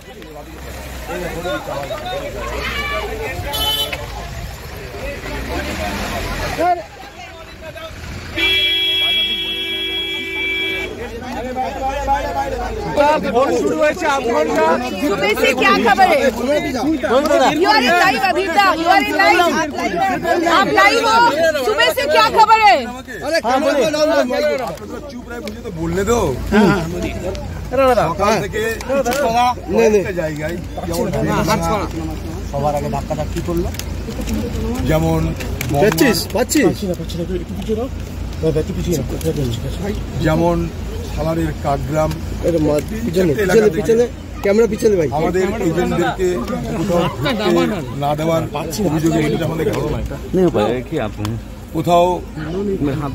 शुरू हुए सुबह से क्या खबर है? You are in live Abhita, you are in live, आप लाइव हो। सुबह से क्या खबर है? चुप रहे, मुझे तो बोलने दो। সকাল থেকে জায়গায় সবার আগে ধাক্কা ধাক্কি করলো, যেমন যেমন সালারের কাঠগ্রাম ক্যামেরা পিছনে ভাই আমাদের এজেন্টদেরকে না দেওয়ার অভিযোগে আমাদের কোথাও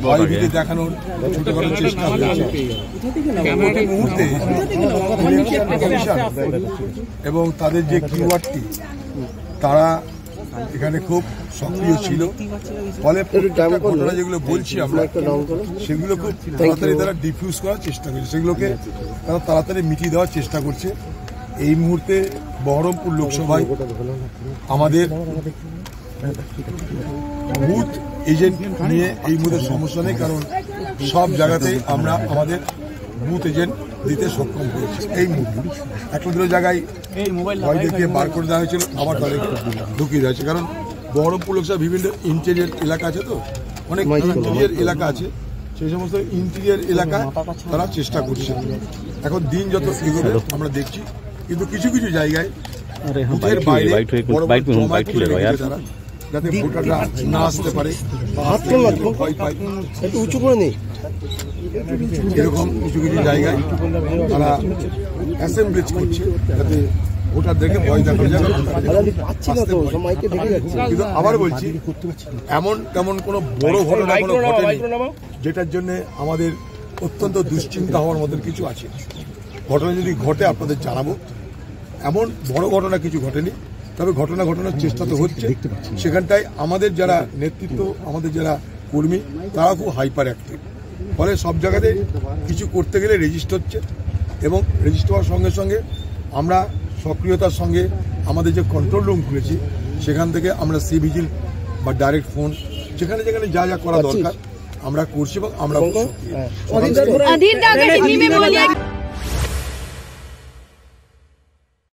ভয়ভীতি দেখানোর ছোটখাটো চেষ্টা হয়েছে মুহূর্তে এবং তাদের যে কিওয়ার্ডটি তারা এখানে খুব সক্রিয় ছিল, ফলে ঘটনা যেগুলো বলছি আমরা সেগুলো খুব তাড়াতাড়ি তারা ডিফিউজ করার চেষ্টা করছে, সেগুলোকে তারা তাড়াতাড়ি মিটিয়ে দেওয়ার চেষ্টা করছে। এই মুহূর্তে বহরমপুর লোকসভায় আমাদের বুথ এজেন্ট নিয়ে এই মুহূর্তে সমস্যা নেই, কারণ সব জায়গাতেই আমরা আমাদের বুথ এজেন্ট দিতে সক্ষম হয়েছি। এই মুহূর্তে একটা দুটো জায়গায় ভয়দেরকে বার করে দেওয়া হয়েছিল, আবার তাদেরকে ঢুকিয়ে দেওয়া হয়েছে, কারণ বহরমপুর লোকসভা বিভিন্ন ইন্টেরিয়ার এলাকা আছে, তো অনেক ইন্টেরিয়ার এলাকা আছে, সেই সমস্ত ইন্টেরিয়ার এলাকায় তারা চেষ্টা করছে। এখন দিন যত এগোবে আমরা দেখছি, কিন্তু কিছু কিছু জায়গায় বুথের বাইরে তারা যাতে ভোটাররা না আসতে পারে ভয় পায়, উঁচু করে নেই, এরকম কিছু কিছু জায়গায় তারা অ্যাসেম্বলিজ করছে যাতে ভোটারদেরকে ভয় দেখানো যাবে। কিন্তু আবার বলছি, এমন তেমন কোনো বড় ঘটনা কোনো ঘটেনি যেটার জন্য আমাদের অত্যন্ত দুশ্চিন্তা হওয়ার মতন কিছু আছে। ঘটনা যদি ঘটে আপনাদের জানাবো, এমন বড় ঘটনা কিছু ঘটেনি, তবে ঘটনা ঘটানোর চেষ্টা তো হচ্ছে। সেখানটায় আমাদের যারা নেতৃত্ব, আমাদের যারা কর্মী, তারা খুব হাইপার অ্যাক্টিভ, ফলে সব জায়গাতে কিছু করতে গেলে রেজিস্টার হচ্ছে, এবং রেজিস্টার হওয়ার সঙ্গে সঙ্গে আমরা সক্রিয়তার সঙ্গে আমাদের যে কন্ট্রোল রুম খুলেছি সেখান থেকে আমরা সি ভিজিল বা ডাইরেক্ট ফোন যেখানে যেখানে যা যা করা দরকার আমরা করছি, এবং আমরা